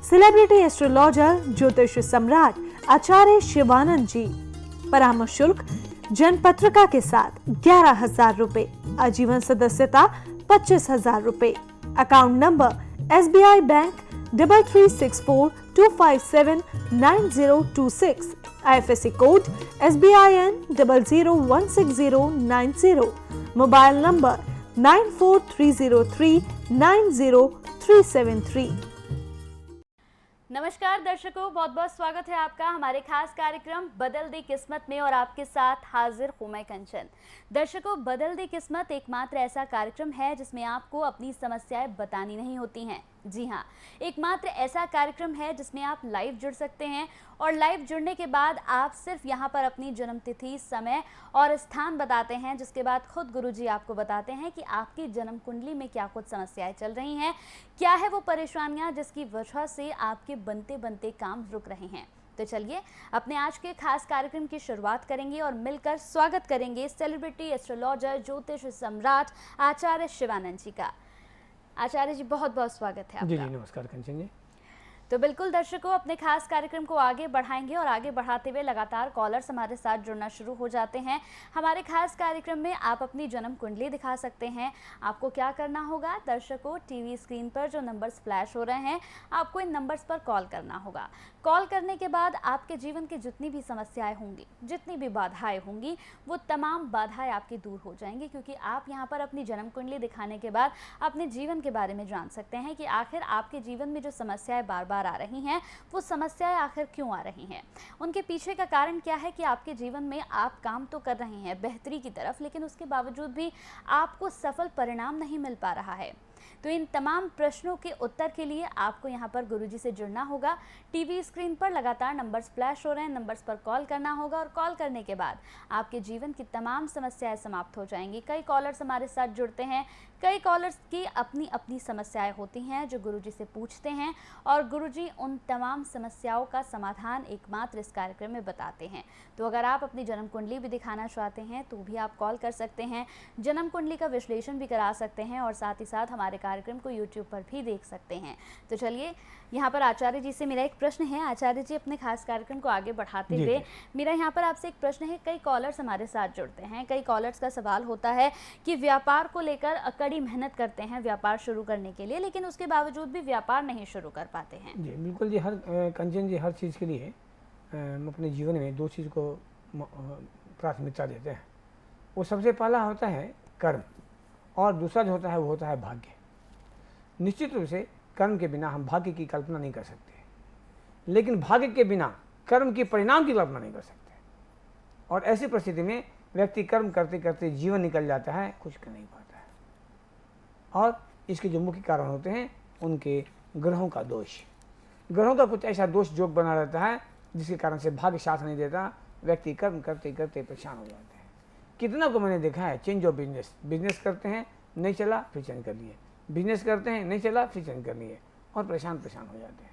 Celebrity astrologer ज्योतिष सम्राट आचार्य शिवानंद जी। परामर्श शुल्क जनपत्रिका के साथ 11,000 रुपए, आजीवन सदस्यता 25,000 रुपए। Account number SBI bank 336425799026, IFSC code SBIN 0016090, mobile number 9430390373। नमस्कार दर्शकों, बहुत बहुत स्वागत है आपका हमारे खास कार्यक्रम बदल दी किस्मत में और आपके साथ हाजिर हूं मैं कंचन। दर्शकों, बदल दी किस्मत एकमात्र ऐसा कार्यक्रम है जिसमें आपको अपनी समस्याएं बतानी नहीं होती हैं। जी हाँ, एकमात्र ऐसा कार्यक्रम है जिसमें आप लाइव जुड़ सकते हैं और लाइव जुड़ने के बाद आप सिर्फ यहाँ पर अपनी जन्मतिथि, समय और स्थान बताते हैं, जिसके बाद खुद गुरुजी आपको बताते हैं कि आपकी जन्म कुंडली में क्या कुछ समस्याएं चल रही हैं, क्या है वो परेशानियां जिसकी वजह से आपके बनते बनते काम रुक रहे हैं। तो चलिए अपने आज के खास कार्यक्रम की शुरुआत करेंगे और मिलकर स्वागत करेंगे सेलिब्रिटी एस्ट्रोलॉजर ज्योतिष सम्राट आचार्य शिवानंद जी का। आचार्य जी, बहुत बहुत स्वागत है आपका। जी नमस्कार कंचन जी। तो बिल्कुल दर्शकों, अपने खास कार्यक्रम को आगे बढ़ाएंगे और आगे बढ़ाते हुए लगातार कॉलर्स हमारे साथ जुड़ना शुरू हो जाते हैं। हमारे खास कार्यक्रम में आप अपनी जन्म कुंडली दिखा सकते हैं। आपको क्या करना होगा दर्शकों, टीवी स्क्रीन पर जो नंबर्स फ्लैश हो रहे हैं, आपको इन नंबर्स पर कॉल करना होगा। कॉल करने के बाद आपके जीवन की जितनी भी समस्याएं होंगी, जितनी भी बाधाएं होंगी, वो तमाम बाधाएं आपकी दूर हो जाएंगी, क्योंकि आप यहाँ पर अपनी जन्म कुंडली दिखाने के बाद अपने जीवन के बारे में जान सकते हैं कि आखिर आपके जीवन में जो समस्याएं बार बार आ रही हैं, वो समस्याएं आखिर क्यों आ रही हैं, उनके पीछे का कारण क्या है कि आपके जीवन में आप काम तो कर रहे हैं बेहतरी की तरफ, लेकिन उसके बावजूद भी आपको सफल परिणाम नहीं मिल पा रहा है। तो इन तमाम प्रश्नों के उत्तर के लिए आपको यहाँ पर गुरुजी से जुड़ना होगा। टीवी स्क्रीन पर लगातार नंबर्स फ्लैश हो रहे हैं, नंबर्स पर कॉल करना होगा और कॉल करने के बाद आपके जीवन की तमाम समस्याएं समाप्त हो जाएंगी। कई कॉलर्स हमारे साथ जुड़ते हैं, कई कॉलर्स की अपनी अपनी समस्याएं होती हैं जो गुरुजी से पूछते हैं और गुरुजी उन तमाम समस्याओं का समाधान एकमात्र इस कार्यक्रम में बताते हैं। तो अगर आप अपनी जन्म कुंडली भी दिखाना चाहते हैं तो भी आप कॉल कर सकते हैं, जन्म कुंडली का विश्लेषण भी करा सकते हैं और साथ ही साथ हमारे कार्यक्रम को यूट्यूब पर भी देख सकते हैं। तो चलिए, यहाँ पर आचार्य जी से मेरा एक प्रश्न है। आचार्य जी, अपने खास कार्यक्रम को आगे बढ़ाते हुए मेरा यहाँ पर आपसे एक प्रश्न है। कई कॉलर्स हमारे साथ जुड़ते हैं, कई कॉलर्स का सवाल होता है कि व्यापार को लेकर कड़ी मेहनत करते हैं व्यापार शुरू करने के लिए, लेकिन उसके बावजूद भी व्यापार नहीं शुरू कर पाते हैं। जी बिल्कुल जी। कंचन जी, हर चीज़ के लिए हम अपने जीवन में दो चीज़ को प्राथमिकता देते हैं। वो सबसे पहला होता है कर्म और दूसरा जो होता है वो होता है भाग्य। निश्चित रूप से कर्म के बिना हम भाग्य की कल्पना नहीं कर सकते, लेकिन भाग्य के बिना कर्म के परिणाम की कल्पना नहीं कर सकते। और ऐसी परिस्थिति में व्यक्ति कर्म करते करते जीवन निकल जाता है, कुछ कर नहीं पाता है। और इसके जो मुख्य कारण होते हैं उनके ग्रहों का दोष, ग्रहों का कुछ ऐसा दोष जोग बना रहता है जिसके कारण से भाग्य साथ नहीं देता। व्यक्ति कर्म करते करते परेशान हो जाते हैं। कितना को मैंने देखा है, चेंज ऑफ बिजनेस, बिजनेस करते हैं नहीं चला फिर चेंज कर लिए, बिजनेस करते हैं नहीं चला फिर चेंज कर लिए और परेशान हो जाते हैं।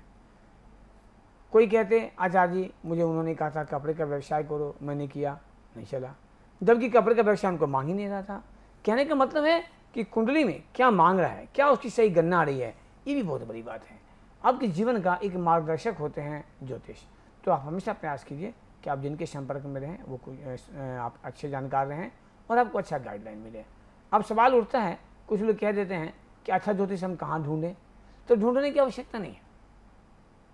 कोई कहते हैं आचार्य जी मुझे उन्होंने कहा था कपड़े का व्यवसाय करो, मैंने किया नहीं चला, जबकि कपड़े का व्यवसाय उनको मांग ही नहीं रहा था। कहने का मतलब है कि कुंडली में क्या मांग रहा है, क्या उसकी सही गणना आ रही है, ये भी बहुत बड़ी बात है। आपके जीवन का एक मार्गदर्शक होते हैं ज्योतिष। तो आप हमेशा प्रयास कीजिए कि आप जिनके संपर्क में रहें वो कोई आप अच्छे जानकार रहें और आपको अच्छा गाइडलाइन मिले। अब सवाल उठता है, कुछ लोग कह देते हैं कि अच्छा ज्योतिष हम कहाँ ढूंढें। तो ढूंढने की आवश्यकता नहीं है,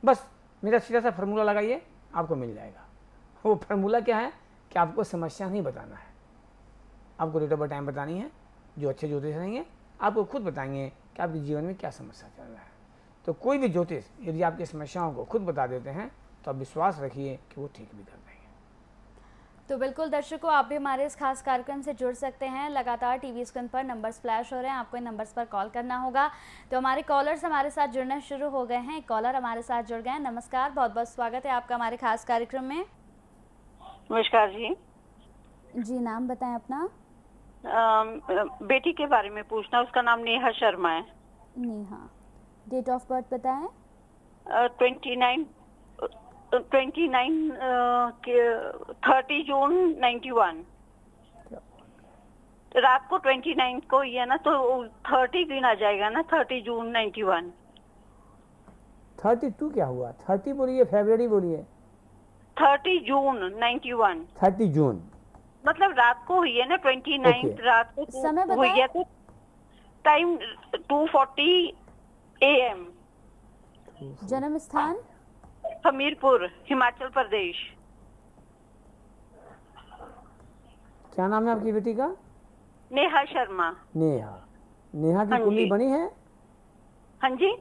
बस मेरा सीधा सा फार्मूला लगाइए, आपको मिल जाएगा। वो फार्मूला क्या है कि आपको समस्या नहीं बताना है, आपको डेट ऑफ बर्थ टाइम बतानी है। जो अच्छे ज्योतिष रहेंगे आपको खुद बताएंगे कि आपके जीवन में क्या समस्या चल रहा है। तो कोई भी ज्योतिष यदि आपकी समस्याओं को खुद बता देते हैं तो आप विश्वास रखिए कि वो ठीक भी कर देंगे। तो बिल्कुल दर्शकों, आप भी हमारे इस खास कार्यक्रम से जुड़ सकते हैं। लगातार टीवी स्क्रीन पर नंबर्स फ्लैश हो रहे हैं, आपको इन नंबर्स पर कॉल करना होगा। तो हमारे कॉलर्स हमारे साथ जुड़ना शुरू हो गए हैं। कॉलर हमारे साथ जुड़ गए हैं। नमस्कार, बहुत बहुत स्वागत है आपका हमारे खास कार्यक्रम में। नमस्कार जी। जी, नाम बताएं अपना। बेटी के बारे में पूछना, उसका नाम नेहा शर्मा है। नेहा, डेट ऑफ बर्थ बताएं। 30 जून 91। रात को 29 को ही है ना, तो 30 गिना जाएगा ना, 30 जून 91। 32 क्या हुआ? 30 बोलिए, फरवरी बोलिए। 30 जून 91, 30 जून, मतलब रात को हुई है ना, 29 Okay. रात को समय हुई बताएं। है। तो टाइम 2:40 AM, जन्म स्थान? हमीरपुर, हिमाचल प्रदेश। क्या नाम है आपकी बेटी का? नेहा शर्मा। नेहा। नेहा की हाँ कुंडली जी। बनी है? हाँ जी,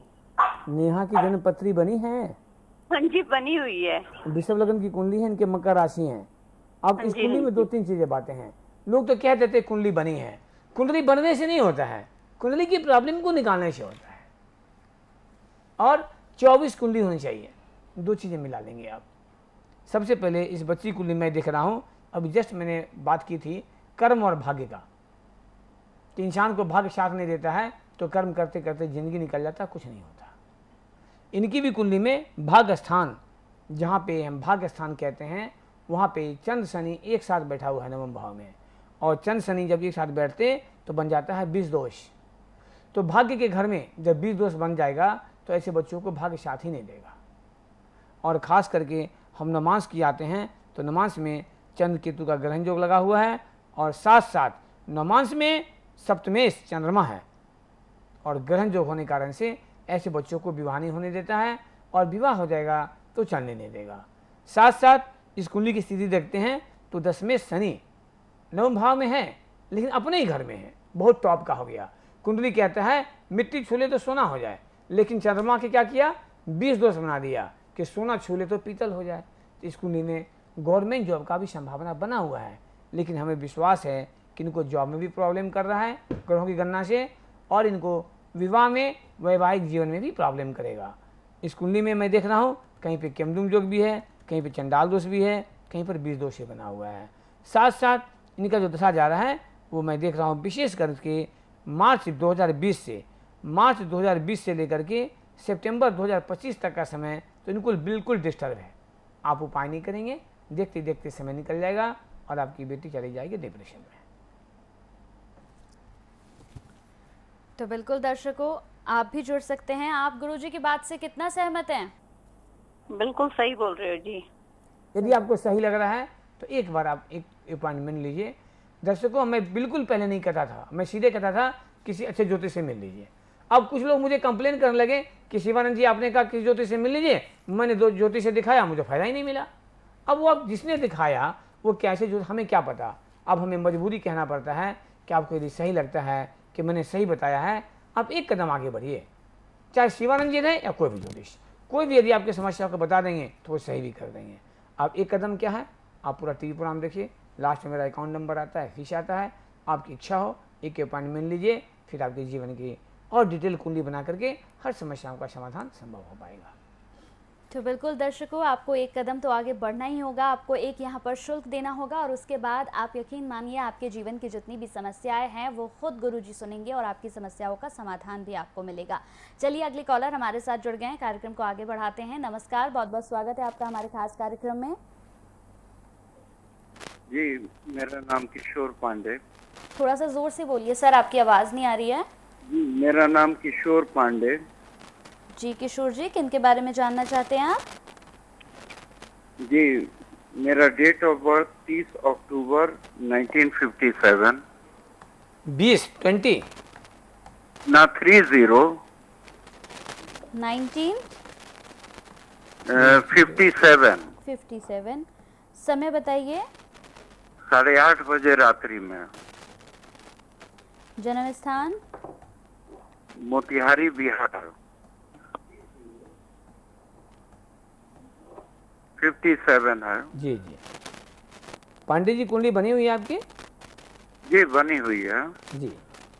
नेहा की जन्म पत्री बनी है? हाँ जी, बनी हुई है। वृषभ लग्न की कुंडली है, इनके मकर राशि है। अब हाँ इस जी, कुंडली हाँ में 2-3 चीजें बातें हैं। लोग तो कह देते कुंडली बनी है, कुंडली बनने से नहीं होता है, कुंडली की प्रॉब्लम को निकालने से होता है। और 24 कुंडली होनी चाहिए। 2 चीजें मिला लेंगे आप। सबसे पहले इस बच्ची कुंडली में देख रहा हूं, अभी जस्ट मैंने बात की थी कर्म और भाग्य का, कि इंसान को भाग्य साथ नहीं देता है तो कर्म करते करते जिंदगी निकल जाता, कुछ नहीं होता। इनकी भी कुंडली में भाग्य स्थान, जहाँ पे हम भाग्य स्थान कहते हैं, वहाँ पे चंद्र शनि एक साथ बैठा हुआ है नवम भाव में, और चंद्र शनि जब एक साथ बैठते तो बन जाता है 20 दोष। तो भाग्य के घर में जब 20 दोष बन जाएगा तो ऐसे बच्चों को भाग्य साथ ही नहीं देगा। और ख़ास करके हम नमाज की आते हैं तो नमाज में चंद्र केतु का ग्रहण योग लगा हुआ है, और साथ साथ नमाज में सप्तमेश चंद्रमा है, और ग्रहण योग होने के कारण से ऐसे बच्चों को विवाह नहीं होने देता है, और विवाह हो जाएगा तो चलने नहीं देगा। साथ साथ इस कुंडली की स्थिति देखते हैं तो 10वें शनि नवम भाव में है, लेकिन अपने ही घर में है, बहुत टॉप का हो गया। कुंडली कहता है मिट्टी छूले तो सोना हो जाए, लेकिन चंद्रमा के क्या किया, 20 दोष बना दिया कि सोना छूले तो पीतल हो जाए। तो इस कुंडली में गवर्नमेंट जॉब का भी संभावना बना हुआ है, लेकिन हमें विश्वास है कि इनको जॉब में भी प्रॉब्लम कर रहा है ग्रहों की गणना से, और इनको विवाह में, वैवाहिक जीवन में भी प्रॉब्लम करेगा। इस कुंडली में मैं देख रहा हूँ कहीं पे केमदुम योग भी है, कहीं पे चंडाल दोष भी है, कहीं पर 20 दोष बना हुआ है। साथ साथ इनका जो दशा जा रहा है वो मैं देख रहा हूँ विशेष करके मार्च 2020 से लेकर के सितंबर 2025 तक का समय तो इनको बिल्कुल डिस्टर्ब है। आप उपाय नहीं करेंगे, देखते देखते समय निकल जाएगा और आपकी बेटी चली जाएगी डिप्रेशन में। तो बिल्कुल दर्शकों, आप भी जुड़ सकते हैं। आप गुरुजी की बात से कितना सहमत हैं? बिल्कुल सही बोल रहे हो जी। यदि आपको सही लग रहा है तो एक बार आप एक अपॉइंटमेंट लीजिए। दर्शकों, मैं बिल्कुल पहले नहीं कहता था, मैं सीधे कहता था किसी अच्छे ज्योतिष से मिल लीजिए। अब कुछ लोग मुझे कंप्लेन करने लगे कि शिवानंद जी आपने कहा किसी ज्योतिष से मिल लीजिए, मैंने 2 ज्योतिष से दिखाया, मुझे फायदा ही नहीं मिला। अब वो अब जिसने दिखाया वो कैसे ज्योतिष, हमें क्या पता। अब हमें मजबूरी कहना पड़ता है कि आपको यदि सही लगता है कि मैंने सही बताया है, आप एक कदम आगे बढ़िए। चाहे शिवानंद जी रहे या कोई भी ज्योतिष, कोई भी यदि आपकी समस्या को बता देंगे तो वो सही भी कर देंगे। आप एक कदम क्या है, आप पूरा टीवी प्रोग्राम देखिए, लास्ट में मेरा अकाउंट नंबर आता है, फीस आता है। आपकी इच्छा हो एक अपॉइंटमेंट लीजिए, फिर आपके जीवन की और डिटेल कुंडली बना करके हर समस्याओं का समाधान संभव हो पाएगा। तो बिल्कुल दर्शकों, आपको एक कदम तो आगे बढ़ना ही होगा। आपको एक यहाँ पर शुल्क देना होगा, और उसके बाद आप यकीन मानिए आपके जीवन की जितनी भी समस्याएं हैं वो खुद गुरुजी सुनेंगे और आपकी समस्याओं का समाधान भी आपको मिलेगा। चलिए, अगले कॉलर हमारे साथ जुड़ गए हैं, कार्यक्रम को आगे बढ़ाते हैं। नमस्कार, बहुत बहुत स्वागत है आपका हमारे खास कार्यक्रम में। जी, मेरा नाम किशोर पांडे। थोड़ा सा जोर से बोलिए सर, आपकी आवाज़ नहीं आ रही है। जी, मेरा नाम किशोर पांडे। जी किशोर जी, किनके बारे में जानना चाहते हैं आप? जी, मेरा डेट ऑफ बर्थ 30 अक्टूबर 1957। 20 20 ना 30 1957। समय बताइए। 8:30 बजे रात्रि में। जन्म स्थान? मोतिहारी, बिहार। 57 है। जी जी। पांडे जी, कुंडली बनी हुई है आपकी? जी, बनी हुई है। जी,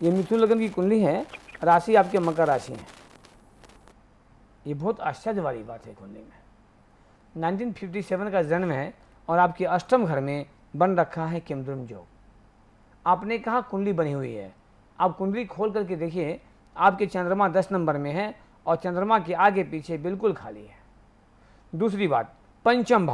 ये मिथुन लग्न की कुंडली है, राशि आपके मकर राशि है। ये बहुत आश्चर्य वाली बात है। कुंडली में 1957 का जन्म है और आपके अष्टम घर में बन रखा है केमद्रुम योग। आपने कहा कुंडली बनी हुई है, आप कुंडली खोल करके देखिए, आपके चंद्रमा 10 नंबर में है और चंद्रमा के आगे पीछे बिल्कुल खाली है। दूसरी बात, पंचम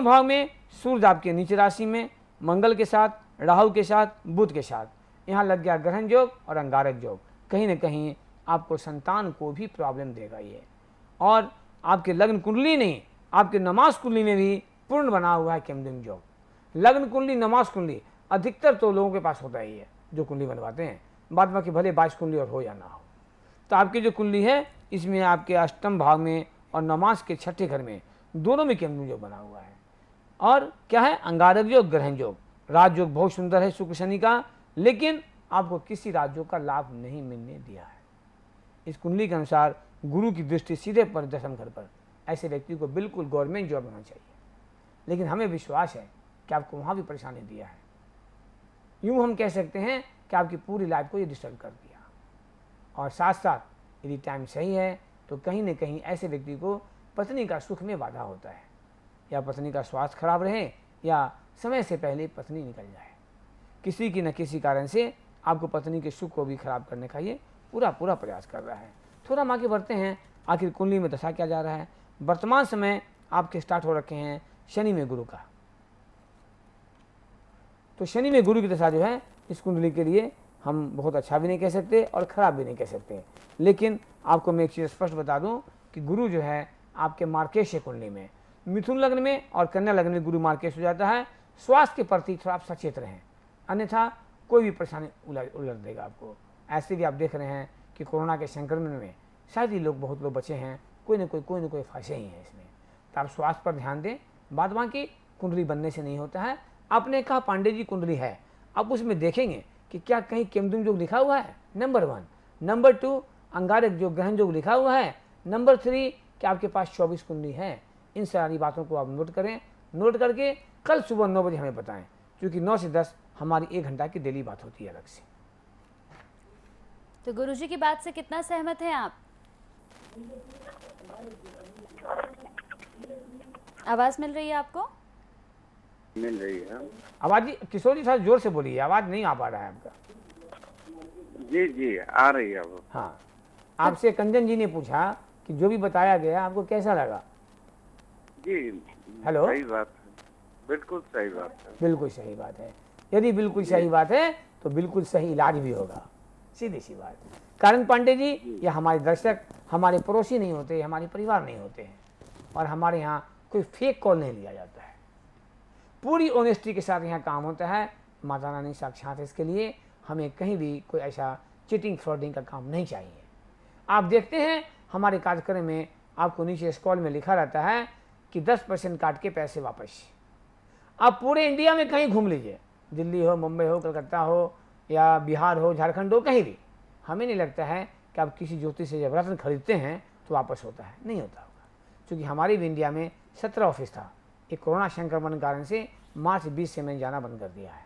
भाव में सूर्य आपके नीच राशि में, मंगल के साथ, राहु के साथ, बुध के साथ, यहाँ लग गया ग्रहण योग और अंगारक योग। कहीं ना कहीं आपको संतान को भी प्रॉब्लम देगा ये। और आपके लग्न कुंडली नहीं, आपके नमाज कुंडली में भी पूर्ण बना हुआ है केमद्रुम योग। लग्न कुंडली, नमाज कुंडली अधिकतर तो लोगों के पास होता ही है जो कुंडली बनवाते हैं, बाद बाकी भले 22 कुंडली और हो या ना हो। तो आपकी जो कुंडली है इसमें आपके अष्टम भाव में और नमाज के छठे घर में दोनों में केमद्रुम योग बना हुआ है। और क्या है, अंगारक योग, ग्रहण योग। राजयोग बहुत सुंदर है शुक्र शनि का, लेकिन आपको किसी राजयोग का लाभ नहीं मिलने दिया है। इस कुंडली के अनुसार गुरु की दृष्टि सीधे पर दशम घर पर, ऐसे व्यक्ति को बिल्कुल गवर्नमेंट जॉब होना चाहिए, लेकिन हमें विश्वास है कि आपको वहाँ भी परेशानी दिया है। यूँ हम कह सकते हैं कि आपकी पूरी लाइफ को ये डिस्टर्ब कर दिया। और साथ साथ यदि टाइम सही है तो कहीं न कहीं ऐसे व्यक्ति को पत्नी का सुख में बाधा होता है, या पत्नी का स्वास्थ्य खराब रहे, या समय से पहले पत्नी निकल जाए। किसी की न किसी कारण से आपको पत्नी के सुख को भी खराब करने का ये पूरा प्रयास कर रहा है। थोड़ा हम आगे बढ़ते हैं, आखिर कुंडली में दशा क्या जा रहा है। वर्तमान समय आपके स्टार्ट हो रखे हैं शनि में गुरु का। तो शनि में गुरु की दशा जो है इस कुंडली के लिए हम बहुत अच्छा भी नहीं कह सकते और ख़राब भी नहीं कह सकते, लेकिन आपको मैं एक चीज़ स्पष्ट बता दूं कि गुरु जो है आपके मार्केश कुंडली में, मिथुन लग्न में और कन्या लग्न में गुरु मार्केश हो जाता है। स्वास्थ्य के प्रति थोड़ा आप सचेत रहें, अन्यथा कोई भी परेशानी उलट देगा आपको। ऐसे भी आप देख रहे हैं कि कोरोना के संक्रमण में शायद ही बहुत लोग बचे हैं, कोई न कोई फंसे ही हैं इसमें। तो आप स्वास्थ्य पर ध्यान दें। बाद बाकी कुंडली बनने से नहीं होता है। आपने कहा पांडे जी कुंडली है, आप उसमें देखेंगे कि क्या कहीं केमद्रुम योग लिखा हुआ है, नंबर 1। नंबर 2 अंगारक योग, ग्रहण योग लिखा हुआ है। नंबर 3 कि आपके पास 24 कुंडली है। इन सारी बातों को आप नोट करें, नोट करके कल सुबह 9 बजे हमें बताएं, क्योंकि 9 से 10 हमारी 1 घंटा की डेली बात होती है अलग से। तो गुरुजी की बात से कितना सहमत हैं आप? आवाज मिल रही है आपको? मिल रही है। आवाज जी, किशोर जी थोड़ा जोर से बोलिए, आवाज नहीं आ पा रहा है आपका। जी आ रही है अब। हाँ, आपसे कंचन जी ने पूछा कि जो भी बताया गया आपको कैसा लगा। जी हेलो, सही बात है, बिल्कुल सही बात है। बिल्कुल सही बात है। यदि बिल्कुल सही बात है तो बिल्कुल सही इलाज भी होगा, सीधी सी बात। कारण पांडे जी, ये हमारे दर्शक हमारे पड़ोसी नहीं होते, हमारे परिवार नहीं होते हैं, और हमारे यहाँ कोई फेक कॉल नहीं लिया जाता है। पूरी ऑनेस्टी के साथ यहाँ काम होता है। माता रानी साक्षात इसके लिए, हमें कहीं भी कोई ऐसा चीटिंग फ्रॉडिंग का काम नहीं चाहिए। आप देखते हैं हमारे कार्यक्रम में आपको नीचे स्क्रॉल में लिखा रहता है कि 10% काट के पैसे वापस। आप पूरे इंडिया में कहीं घूम लीजिए, दिल्ली हो, मुंबई हो, कलकत्ता हो, या बिहार हो, झारखंड हो, कहीं भी, हमें नहीं लगता है कि आप किसी ज्योतिष से जब रत्न खरीदते हैं तो वापस होता है, नहीं होता होगा। क्योंकि हमारे भी इंडिया में 17 ऑफिस था, एक कोरोना संक्रमण के कारण से मार्च 20 से मैंने जाना बंद कर दिया है,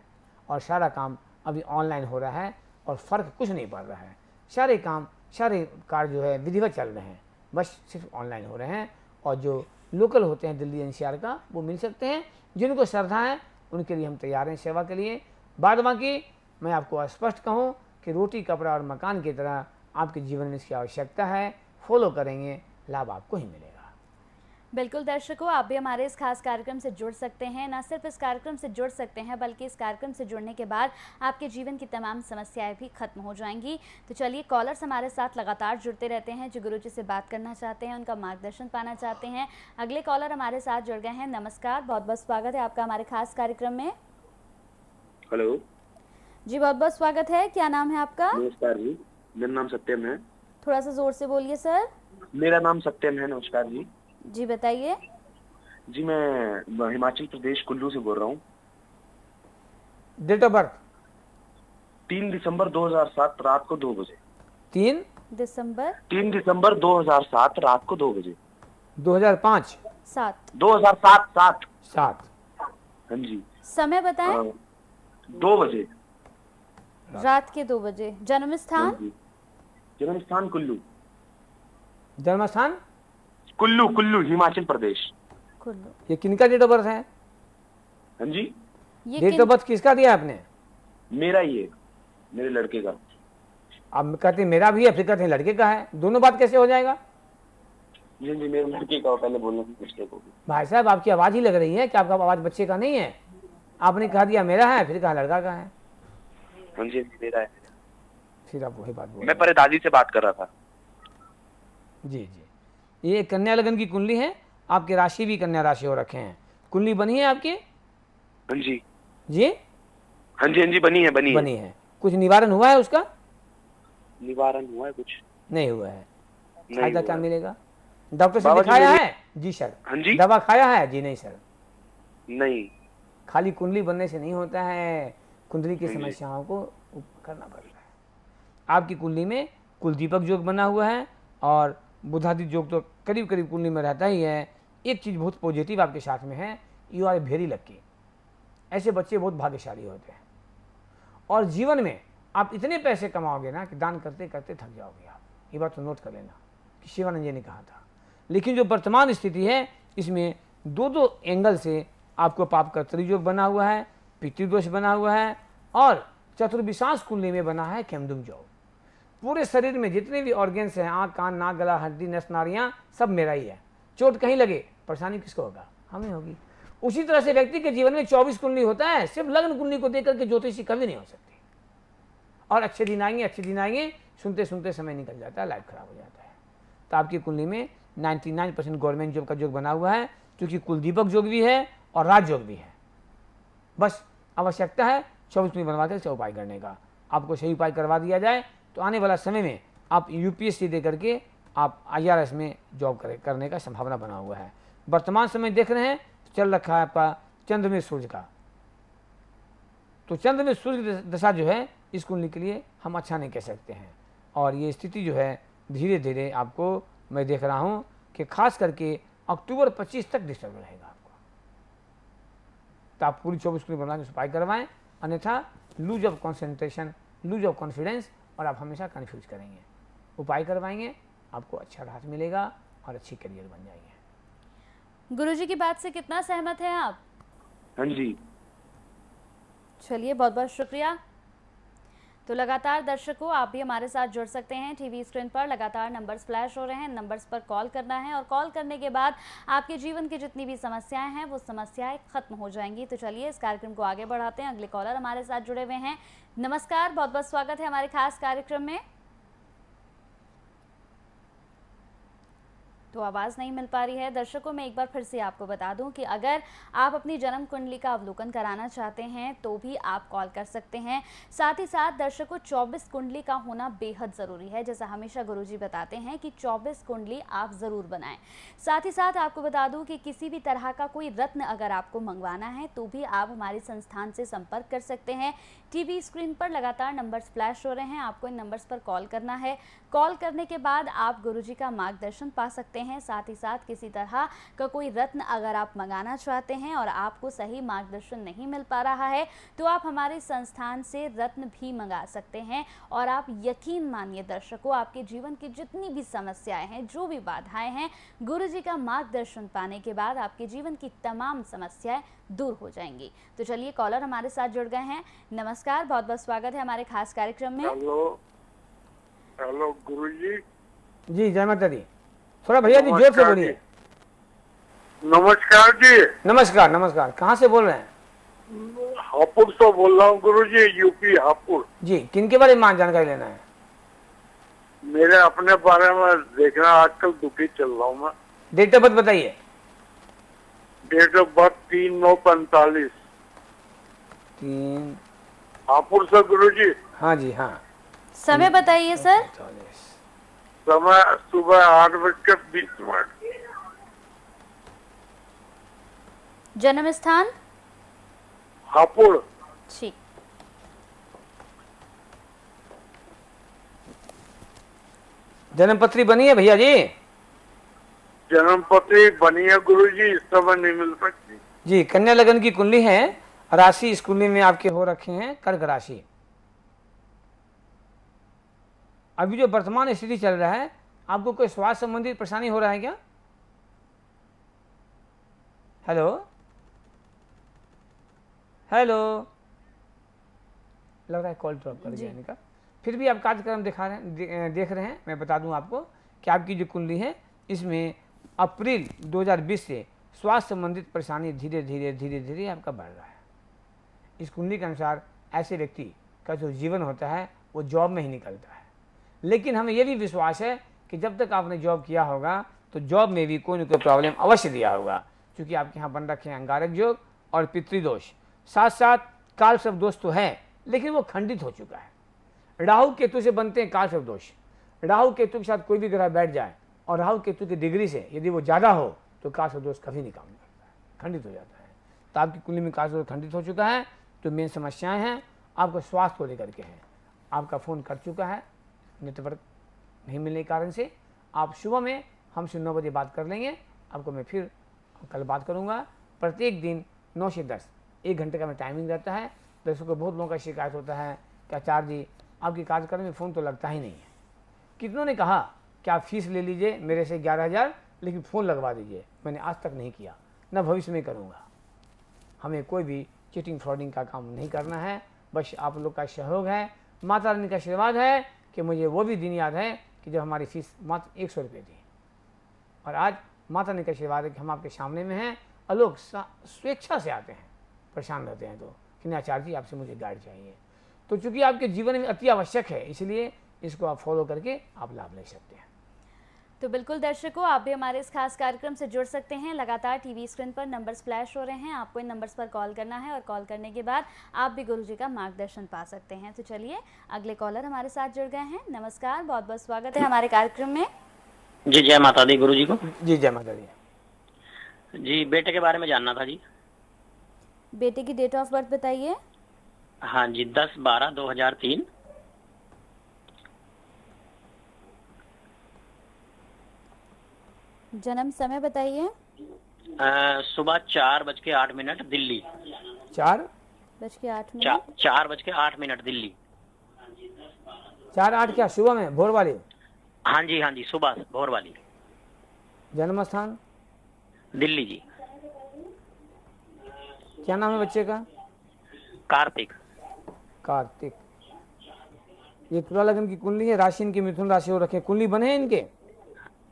और सारा काम अभी ऑनलाइन हो रहा है और फ़र्क कुछ नहीं पड़ रहा है। सारे काम, सारे कार्य जो है विधिवत चल रहे हैं, बस सिर्फ ऑनलाइन हो रहे हैं। और जो लोकल होते हैं दिल्ली एनसीआर का, वो मिल सकते हैं। जिनको श्रद्धा है उनके लिए हम तैयार हैं सेवा के लिए। बाद बाकी मैं आपको स्पष्ट कहूँ कि रोटी, कपड़ा और मकान की तरह आपके जीवन में इसकी आवश्यकता है। फॉलो करेंगे, लाभ आपको ही मिलेगा। बिल्कुल दर्शकों, आप भी हमारे इस खास कार्यक्रम से जुड़ सकते हैं। न सिर्फ इस कार्यक्रम से जुड़ सकते हैं, बल्कि इस कार्यक्रम से जुड़ने के बाद आपके जीवन की तमाम समस्याएं भी खत्म हो जाएंगी। तो चलिए, कॉलर्स हमारे साथ लगातार जुड़ते रहते हैं जो गुरुजी से बात करना चाहते हैं, उनका मार्गदर्शन पाना चाहते हैं। अगले कॉलर हमारे साथ जुड़ गए हैं। नमस्कार, बहुत बहुत स्वागत है आपका हमारे खास कार्यक्रम में। हेलो जी, बहुत बहुत स्वागत है। क्या नाम है आपका? नमस्कार जी, मेरा नाम सत्यम है। थोड़ा सा जोर से बोलिए सर। मेरा नाम सत्यम है। नमस्कार जी। जी बताइए। जी मैं हिमाचल प्रदेश कुल्लू से बोल रहा हूँ। डेट ऑफ बर्थ 3 दिसंबर 2007 रात को 2 बजे। 3 दिसंबर 2007 रात को 2 बजे। 2005 2007 7। हाँ जी। समय बताएं। 2 बजे रात के 2 बजे। जन्म स्थान? जन्म स्थान कुल्लू। जन्म स्थान कुल्लू हिमाचल प्रदेश। कुल्लू। ये किनका डेट ऑफ बर्थ है? हाँ जी। ये डेट ऑफ बर्थ किसका दिया आपने? मेरा ही है, मेरे लड़के का। आप कहते हैं मेरा भी है, फिर कहते हैं लड़के का है। दोनों बात कैसे हो जाएगा? जी मेरे लड़के का, पहले बोलने की मिस्टेक होगी। भाई साहब, आपकी आवाज ही लग रही है कि आपका आवाज बच्चे का नहीं है। आपने कहा दिया मेरा है, फिर कहा लड़का का है। हाँ जी मेरा है। फिर आप वही बात बोल। मैं पहले दादी से बात कर रहा था। जी जी, ये कन्या लगन की कुंडली है, आपकी राशि भी कन्या राशि हो रखे हैं। कुंडली बनी है आपकी? हाँ जी, जी हाँ जी, हाँ जी, बनी है, बनी है। कुछ निवारण हुआ है उसका? निवारण हुआ है कुछ? नहीं हुआ है। नहीं फायदा हुआ क्या है। मिलेगा? डॉक्टर से बाबा जी, दिखाया मेरी- है? जी सर। हाँ जी, दवा खाया है? जी नहीं सर। नहीं। खाली कुंडली बनने से नहीं होता है, कुंडली की हाँ जी। समस्याओं को करना पड़ रहा है। आपकी कुंडली में कुल दीपक योग बना हुआ है और बुधादित्य योग तो करीब करीब कुंडली में रहता ही है। एक चीज़ बहुत पॉजिटिव आपके साथ में है, यू आर वेरी लक्की। ऐसे बच्चे बहुत भाग्यशाली होते हैं और जीवन में आप इतने पैसे कमाओगे ना कि दान करते करते थक जाओगे आप। ये बात तो नोट कर लेना कि शिवानंद जी ने कहा था। लेकिन जो वर्तमान स्थिति है इसमें दो दो एंगल से आपको पाप का त्रियोग बना हुआ है, पितृदोष बना हुआ है और चतुर्विशांश कुंडली में बना है केमदुम योग। पूरे शरीर में जितने भी ऑर्गेन्स हैं, आँख, कान, नाक, गला, हड्डी, नस, नाड़ियाँ, सब मेरा ही है। चोट कहीं लगे परेशानी किसको होगा? हमें होगी। उसी तरह से व्यक्ति के जीवन में 24 कुंडली होता है। सिर्फ लग्न कुंडली को देख करके ज्योतिषी कभी नहीं हो सकती। और अच्छे दिन आएंगे, सुनते सुनते समय निकल जाता है, लाइफ खराब हो जाता है। तो आपकी कुंडली में 99% गवर्नमेंट जॉब का योग बना हुआ है, क्योंकि कुलदीपक योग भी है और राजयोग भी है। बस आवश्यकता है 24 कुंडली बनवा कर उपाय करने का। आपको सही उपाय करवा दिया जाए तो आने वाला समय में आप यूपीएससी दे करके आप IRS में जॉब करने का संभावना बना हुआ है। वर्तमान समय देख रहे हैं चल रखा है आपका चंद्र में सूर्य का, तो चंद्र में सूर्य की दशा जो है इस कुंडली के लिए हम अच्छा नहीं कह सकते हैं। और ये स्थिति जो है धीरे धीरे आपको मैं देख रहा हूँ कि खास करके अक्टूबर 25 तक डिस्टर्ब रहेगा आपको। तो आप पूरी 24 कुंडली बना के उपाय करवाएं, अन्यथा loose of concentration, loose of confidence और आप हमेशा कन्फ्यूज करेंगे। उपाय करवाएंगे आपको अच्छा राहत मिलेगा और अच्छी करियर बन जाएंगे। गुरुजी की बात से कितना सहमत हैं आप? हाँ जी। चलिए, बहुत बहुत शुक्रिया। तो लगातार दर्शकों, आप भी हमारे साथ जुड़ सकते हैं। टीवी स्क्रीन पर लगातार नंबर्स फ्लैश हो रहे हैं, नंबर्स पर कॉल करना है और कॉल करने के बाद आपके जीवन की जितनी भी समस्याएं हैं वो समस्याएं खत्म हो जाएंगी। तो चलिए इस कार्यक्रम को आगे बढ़ाते हैं। अगले कॉलर हमारे साथ जुड़े हुए हैं। नमस्कार, बहुत बहुत स्वागत है हमारे खास कार्यक्रम में। तो आवाज़ नहीं मिल पा रही है। दर्शकों, मैं एक बार फिर से आपको बता दूं कि अगर आप अपनी जन्म कुंडली का अवलोकन कराना चाहते हैं तो भी आप कॉल कर सकते हैं। साथ ही साथ दर्शकों, 24 कुंडली का होना बेहद ज़रूरी है। जैसा हमेशा गुरुजी बताते हैं कि 24 कुंडली आप ज़रूर बनाएं। साथ ही साथ आपको बता दूं कि किसी भी तरह का कोई रत्न अगर आपको मंगवाना है तो भी आप हमारे संस्थान से संपर्क कर सकते हैं। टीवी स्क्रीन पर लगातार नंबर्स फ्लैश हो रहे हैं, आपको इन नंबर्स पर कॉल करना है। कॉल करने के बाद आप गुरुजी का मार्गदर्शन पा सकते हैं। साथ ही साथ किसी तरह का कोई रत्न अगर आप मंगाना चाहते हैं और आपको सही मार्गदर्शन नहीं मिल पा रहा है तो आप हमारे संस्थान से रत्न भी मंगा सकते हैं। और आप यकीन मानिए दर्शकों, आपके जीवन की जितनी भी समस्याएं हैं, जो भी बाधाएं हैं, गुरुजी का मार्गदर्शन पाने के बाद आपके जीवन की तमाम समस्याएं दूर हो जाएंगी। तो चलिए, कॉलर हमारे साथ जुड़ गए हैं। नमस्कार, बहुत बहुत स्वागत है हमारे खास कार्यक्रम में। हेलो गुरुजी। जी जय माता दी। थोड़ा भैया जी जोर से बोलिए। नमस्कार जी। नमस्कार नमस्कार। कहाँ से बोल रहे हैं? हापुड़ से बोल रहा हूँ गुरुजी, यूपी हापुड़। जी, किनके बारे में जानकारी लेना है? मेरे अपने बारे में देखना, आजकल दुखी चल रहा हूँ मैं। डेट ऑफ बर्थ बताइए। Date of birth 3/9/45। 3। हापुड़ से गुरुजी। हाँ जी हाँ। समय बताइए सर। समय सुबह 8:20। जन्म स्थान? हापुड़। ठीक। जन्म पत्री बनी है भैया जी? जन्म पत्री बनी है गुरुजी, इस समय नहीं मिल सकती। जी, कन्या लगन की कुंडली है। राशि इस कुंडली में आपके हो रखे हैं कर्क राशि। अभी जो वर्तमान स्थिति चल रहा है, आपको कोई स्वास्थ्य संबंधित परेशानी हो रहा है क्या? हेलो हेलो, लग रहा है कॉल ड्रॉप कर गया इनका। फिर भी आप कार्यक्रम देख रहे हैं। मैं बता दूं आपको कि आपकी जो कुंडली है इसमें अप्रैल 2020 से स्वास्थ्य संबंधित परेशानी धीरे धीरे आपका बढ़ रहा है। इस कुंडली के अनुसार ऐसे व्यक्ति का जो जीवन होता है वो जॉब में ही निकलता है। लेकिन हमें यह भी विश्वास है कि जब तक आपने जॉब किया होगा तो जॉब में भी कोई न कोई प्रॉब्लम अवश्य दिया होगा, क्योंकि आपके यहाँ बन रखे हैं अंगारक योग और पितृदोष। साथ साथ काल सर्प दोष तो है, लेकिन वो खंडित हो चुका है। राहु केतु से बनते हैं काल सर्प दोष। राहु केतु के साथ कोई भी ग्रह बैठ जाए और राहु केतु की डिग्री से यदि वो ज़्यादा हो तो काल सर्प दोष कभी नहीं काम करता है, खंडित हो जाता है। तो आपकी कुंडली में काल सर्प दोष खंडित हो चुका है। तो मेन समस्याएं हैं आपको स्वास्थ्य को लेकर के हैं। आपका फ़ोन कट चुका है नेटवर्क नहीं मिलने के कारण से। आप सुबह में हमसे 9 बजे बात कर लेंगे, आपको मैं फिर कल बात करूंगा। प्रत्येक दिन 9 से 10 1 घंटे का मैं टाइमिंग रहता है। दर्शकों को बहुत लोगों का शिकायत होता है कि आचार्य जी आपकी कार्यक्रम में फ़ोन तो लगता ही नहीं है। कितनों ने कहा कि आप फीस ले लीजिए मेरे से 11,000, लेकिन फ़ोन लगवा दीजिए। मैंने आज तक नहीं किया, न भविष्य में करूँगा। हमें कोई भी चीटिंग फ्रॉडिंग का काम नहीं करना है, बस आप लोग का सहयोग है, माता रानी का आशीर्वाद है कि मुझे वो भी दिन याद है कि जब हमारी फीस मात्र 100 रुपये थी। और आज माता रानी का आशीर्वाद है कि हम आपके सामने में हैं और लोग स्वेच्छा से आते हैं, परेशान रहते हैं तो कि नहीं आचार्य जी आपसे मुझे गाइड चाहिए। तो चूंकि आपके जीवन में अति आवश्यक है, इसलिए इसको आप फॉलो करके आप लाभ ले सकते हैं। तो बिल्कुल दर्शकों, आप भी हमारे इस खास कार्यक्रम से जुड़ सकते हैं। लगातार टीवी स्क्रीन पर नंबर्स फ्लैश हो रहे हैं, आपको इन नंबर्स पर कॉल करना है और कॉल करने के बाद आप भी गुरुजी का मार्गदर्शन पा सकते हैं। तो चलिए, अगले कॉलर हमारे साथ जुड़ गए हैं। नमस्कार, बहुत बहुत स्वागत है हमारे कार्यक्रम में। जी जय माता दी गुरु जी को। जी जय माता दी। जी बेटे के बारे में जानना था जी। बेटे की डेट ऑफ बर्थ बताइए। हाँ जी 10/12/2003। जन्म समय बताइए। सुबह 4:08 दिल्ली। 4:08 4:08 दिल्ली। 4-8 क्या सुबह में, भोर वाली? हाँ जी सुबह भोर वाली। जन्म स्थान दिल्ली जी। क्या नाम है बच्चे का? कार्तिक। कार्तिक। ये तुला लगन की कुंडली है, राशि इनकी मिथुन राशि हो रखे, कुंडली बने हैं इनके?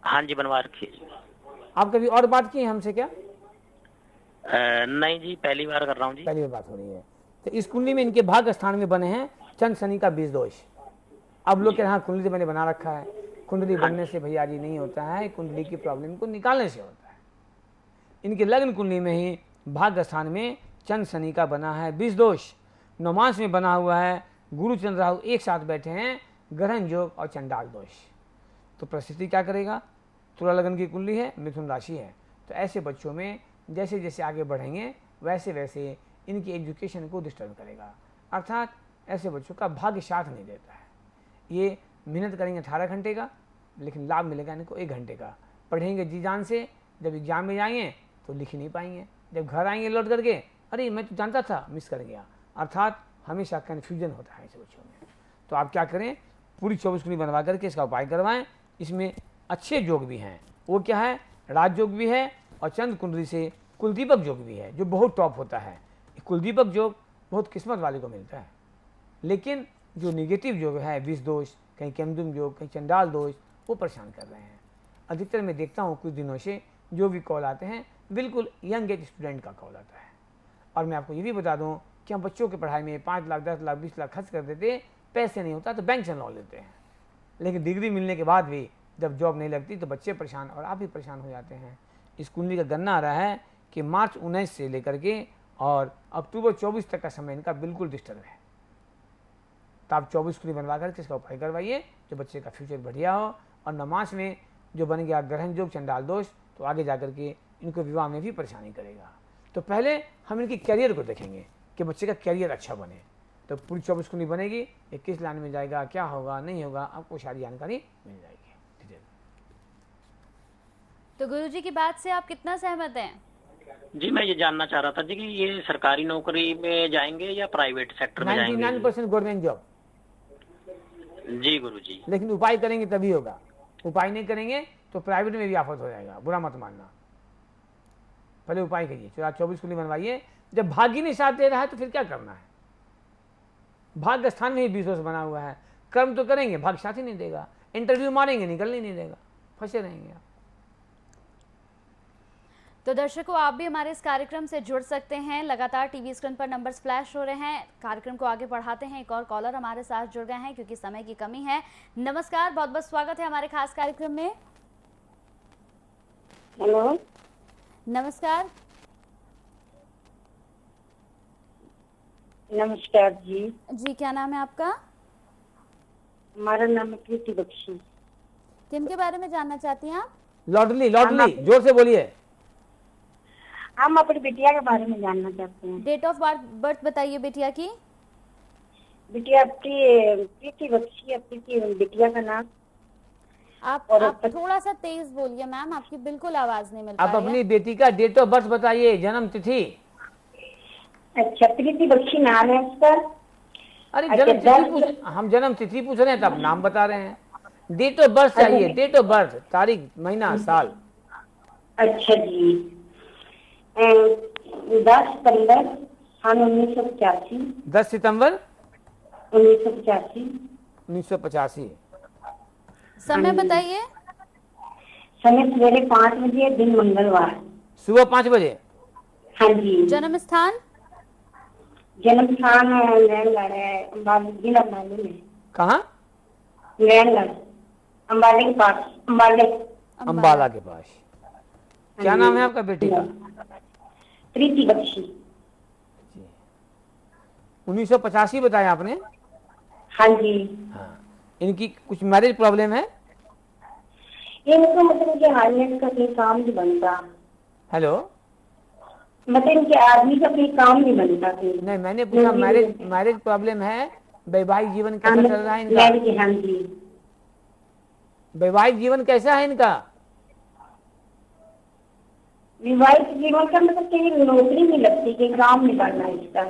हाँ जी बनवा रखी। आप कभी और बात की है हमसे क्या? नहीं जी पहली बार कर रहा हूँ जी। पहली बार बात हो रही है। तो इस कुंडली में इनके भाग्य स्थान में बने हैं चंद्र शनि का 20 दोष। अब लोग कह रहे हैं कुंडली तो मैंने बना रखा है। कुंडली बनने से भैया जी नहीं होता है, कुंडली की प्रॉब्लम को निकालने से होता है। इनके लग्न कुंडली में ही भाग्य स्थान में चंद्र शनि का बना है 20 दोष। नवमांश में बना हुआ है गुरु चंद्र राहु एक साथ बैठे हैं, ग्रहण योग और चंडाल दोष। तो परिस्थिति क्या करेगा? तुला लगन की कुंडली है, मिथुन राशि है। तो ऐसे बच्चों में जैसे जैसे आगे बढ़ेंगे वैसे वैसे इनकी एजुकेशन को डिस्टर्ब करेगा, अर्थात ऐसे बच्चों का भाग्य साथ नहीं देता है। ये मेहनत करेंगे 18 घंटे का, लेकिन लाभ मिलेगा इनको 1 घंटे का। पढ़ेंगे जी जान से, जब एग्जाम में जाएंगे तो लिख ही नहीं पाएंगे। जब घर आएंगे लौट करके, अरे मैं तो जानता था, मिस कर गया। अर्थात हमेशा कन्फ्यूजन होता है ऐसे बच्चों में। तो आप क्या करें, पूरी 24 कुंडली बनवा करके इसका उपाय करवाएं। इसमें अच्छे योग भी हैं, वो क्या है, राजयोग भी है और चंद्र कुंडली से कुलदीपक योग भी है, जो बहुत टॉप होता है। कुलदीपक योग बहुत किस्मत वाले को मिलता है, लेकिन जो निगेटिव योग है 20 दोष, कहीं केमदुम योग, कहीं चंडाल दोष, वो परेशान कर रहे हैं। अधिकतर मैं देखता हूँ कुछ दिनों से जो भी कॉल आते हैं बिल्कुल यंग एज स्टूडेंट का कॉल आता है। और मैं आपको ये भी बता दूँ कि हम बच्चों की पढ़ाई में 5 लाख 10 लाख 20 लाख खर्च कर देते, पैसे नहीं होता तो बैंक से लॉन लेते हैं। लेकिन डिग्री मिलने के बाद भी जब जॉब नहीं लगती तो बच्चे परेशान और आप भी परेशान हो जाते हैं। इस कुंडली का गणना आ रहा है कि मार्च 19 से लेकर के और अक्टूबर 24 तक का समय इनका बिल्कुल डिस्टर्ब है। तो आप 24 कुंडली बनवा करके इसका उपाय करवाइए, जो बच्चे का फ्यूचर बढ़िया हो। और नमाज में जो बन गया ग्रहण योग चंडाल दोष, तो आगे जा करके इनको विवाह में भी परेशानी करेगा। तो पहले हम इनकी कैरियर को देखेंगे कि बच्चे का कैरियर अच्छा बने। तो पूरी 24 कुंडली बनेगी, ये किस लाइन में जाएगा, क्या होगा नहीं होगा, आपको सारी जानकारी मिल जाएगी। तो गुरुजी की बात से आप कितना सहमत हैं? जी मैं ये जानना चाह रहा था जी कि ये सरकारी नौकरी में जाएंगे या प्राइवेट सेक्टर में जाएंगे? 99% गवर्नमेंट जॉब। जी गुरुजी। लेकिन उपाय करेंगे तभी होगा, उपाय नहीं करेंगे तो प्राइवेट में भी आफत हो जाएगा, बुरा मत मानना। पहले उपाय करिए, 24 कुंडली बनवाइए। जब भाग्य नहीं साथ दे रहा है तो फिर क्या करना है? भाग्य स्थान में ही 20 दोष बना हुआ है, कर्म तो करेंगे, भाग्य साथ ही नहीं देगा। इंटरव्यू मारेंगे, निकलने नहीं देगा, फंसे रहेंगे आप। तो दर्शकों, आप भी हमारे इस कार्यक्रम से जुड़ सकते हैं। लगातार टीवी स्क्रीन पर नंबर्स फ्लैश हो रहे हैं। कार्यक्रम को आगे बढ़ाते हैं। एक और कॉलर हमारे साथ जुड़ गए हैं क्योंकि समय की कमी है। नमस्कार, बहुत बहुत स्वागत है हमारे खास कार्यक्रम में। हेलो, नमस्कार। नमस्कार जी। जी, क्या नाम है आपका? हमारा नाम है प्रीति बख्शी। किन के बारे में जानना चाहती हैं आप? लॉटली लॉटली, जोर से बोलिए। हम अपनी बिटिया के बारे में जानना चाहते हैं। डेट ऑफ बर्थ बताइए बिटिया की। बिटिया प्रीति बख्शी, प्रीति बिटिया का नाम। आप थोड़ा सा तेज बोलिए मैम, आपकी बिल्कुल आवाज नहीं मिल पा आप रही है। अपनी बेटी का डेट ऑफ बर्थ बताइए, जन्म तिथि। अच्छा, प्रीति बख्शी नाम है उसका। अरे अच्छा, जन्म तिथि पूछ, हम जन्म तिथि पूछ रहे हैं तब नाम बता रहे हैं। डेट ऑफ बर्थ चाहिए, डेट ऑफ बर्थ, तारीख, महीना, साल। अच्छा जी, 10 सितंबर सन 1985। 10 सितंबर 1985। 1985। समय बताइए। समय सवेरे 5 बजे, दिन मंगलवार। सुबह 5 बजे। हाँ जी। जन्म स्थान? जन्म स्थान नैनगढ़ है, अम्बाला, जिला अम्बाला में। कहाँ? नैनगढ़, अम्बाला के पास। अम्बाला के पास। क्या नाम है आपका बेटी का? प्रीति बख्शी। 1985 बताया आपने? हाँ जी। हाँ। इनकी कुछ मैरिज प्रॉब्लम है? इनको मतलब कि हालत का कोई काम नहीं बनता। हेलो, मतलब इनके आदमी का कोई काम नहीं बनता। नहीं, मैंने पूछा मैरिज प्रॉब्लम है, वैवाहिक जीवन कैसा चल रहा है इनका? हाँ जी। वैवाहिक जीवन कैसा है इनका? विवाहित जीवन का मतलब कि नौकरी नहीं लगती, कि काम नहीं करना इसका।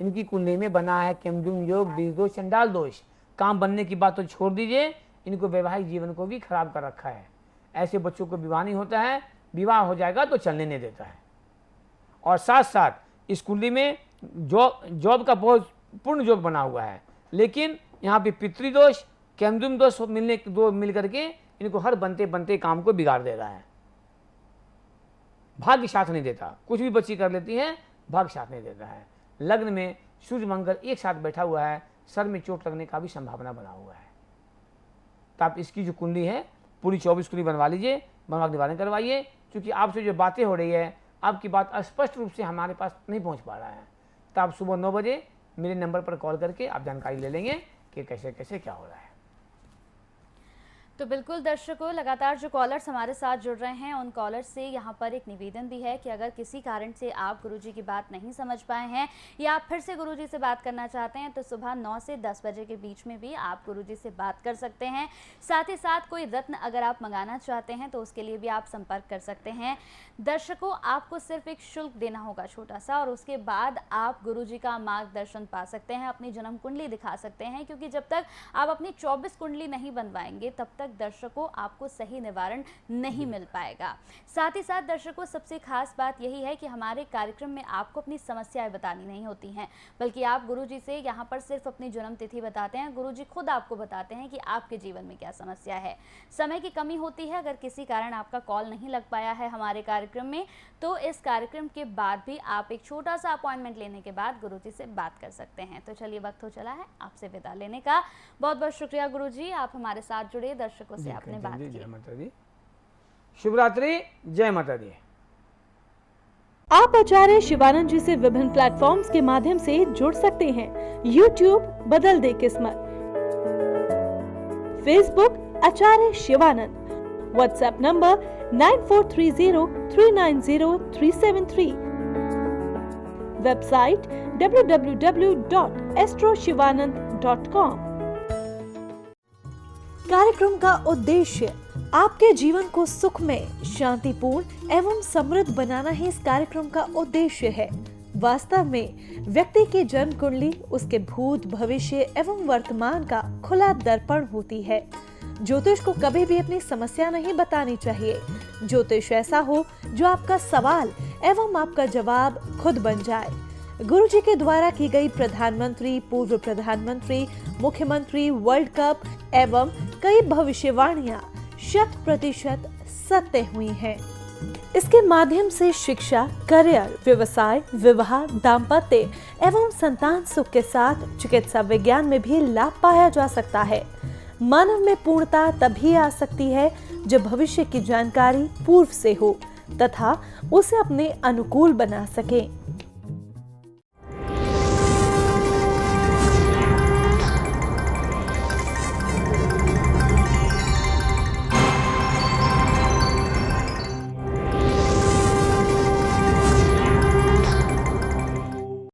इनकी कुंडली में बना है केमजुम योग, बीज दोष, चंडाल दोष। काम बनने की बात तो छोड़ दीजिए, इनको वैवाहिक जीवन को भी खराब कर रखा है। ऐसे बच्चों को विवाह नहीं होता है, विवाह हो जाएगा तो चलने नहीं देता है। और साथ साथ इस कुंडली में जॉब का बहुत पूर्ण योग बना हुआ है, लेकिन यहाँ पे पितृदोष, केमजुम दोष मिल करके इनको हर बनते बनते काम को बिगाड़ दे रहा है। भाग्य साथ नहीं देता, कुछ भी बच्ची कर लेती है, भाग्य साथ नहीं देता है। लग्न में सूर्य मंगल एक साथ बैठा हुआ है, सर में चोट लगने का भी संभावना बना हुआ है। तो आप इसकी जो कुंडली है पूरी 24 कुंडली बनवा लीजिए, बनवा निवारण करवाइए। क्योंकि आपसे जो बातें हो रही है, आपकी बात स्पष्ट रूप से हमारे पास नहीं पहुंच पा रहा है। तो आप सुबह 9 बजे मेरे नंबर पर कॉल करके आप जानकारी ले लेंगे कि कैसे कैसे क्या हो रहा है। तो बिल्कुल दर्शकों, लगातार जो कॉलर्स हमारे साथ जुड़ रहे हैं उन कॉलर्स से यहाँ पर एक निवेदन भी है कि अगर किसी कारण से आप गुरुजी की बात नहीं समझ पाए हैं या आप फिर से गुरुजी से बात करना चाहते हैं तो सुबह 9 से 10 बजे के बीच में भी आप गुरुजी से बात कर सकते हैं। साथ ही साथ कोई रत्न अगर आप मंगाना चाहते हैं तो उसके लिए भी आप संपर्क कर सकते हैं। दर्शकों, आपको सिर्फ एक शुल्क देना होगा छोटा सा, और उसके बाद आप गुरुजी का मार्गदर्शन पा सकते हैं, अपनी जन्म कुंडली दिखा सकते हैं। क्योंकि जब तक आप अपनी 24 कुंडली नहीं बनवाएंगे तब तक दर्शकों आपको सही निवारण नहीं मिल पाएगा। साथ ही साथ दर्शकों, सबसे खास बात यही है कि हमारे कार्यक्रम में आपको अपनी समस्याएं बतानी नहीं होती हैं, बल्कि आप गुरुजी से यहाँ पर सिर्फ अपनी जन्म तिथि बताते हैं। गुरुजी खुद आपको बताते हैं कि आपके जीवन में क्या समस्या है। समय की कमी होती है, अगर किसी कारण आपका कॉल नहीं लग पाया है हमारे कार्यक्रम में, तो इस कार्यक्रम के बाद भी आप एक छोटा सा अपॉइंटमेंट लेने के बाद गुरुजी से बात कर सकते हैं। तो चलिए, वक्त हो चला है आपसे विदा लेने का। बहुत बहुत शुक्रिया गुरुजी, आप हमारे साथ जुड़े, दर्शकों से आपने बात की। जय माता दी, शुभ रात्रि, जय माता दी। आप आचार्य शिवानंद जी से विभिन्न प्लेटफॉर्म्स के माध्यम से जुड़ सकते हैं। YouTube बदल दे किस्मत, Facebook Acharya Shivanand, WhatsApp number 9430390373, website www.astroshivanand.com। कार्यक्रम का उद्देश्य आपके जीवन को सुखमय, शांतिपूर्ण एवं समृद्ध बनाना ही इस कार्यक्रम का उद्देश्य है। वास्तव में व्यक्ति की जन्म कुंडली उसके भूत, भविष्य एवं वर्तमान का खुला दर्पण होती है। ज्योतिष को कभी भी अपनी समस्या नहीं बतानी चाहिए। ज्योतिष ऐसा हो जो आपका सवाल एवं आपका जवाब खुद बन जाए। गुरुजी के द्वारा की गई प्रधानमंत्री, पूर्व प्रधानमंत्री, मुख्यमंत्री, वर्ल्ड कप एवं कई भविष्यवाणियां 100% सत्य हुई हैं। इसके माध्यम से शिक्षा, करियर, व्यवसाय, विवाह, दाम्पत्य एवं संतान सुख के साथ चिकित्सा विज्ञान में भी लाभ पाया जा सकता है। मानव में पूर्णता तभी आ सकती है जब भविष्य की जानकारी पूर्व से हो तथा उसे अपने अनुकूल बना सके।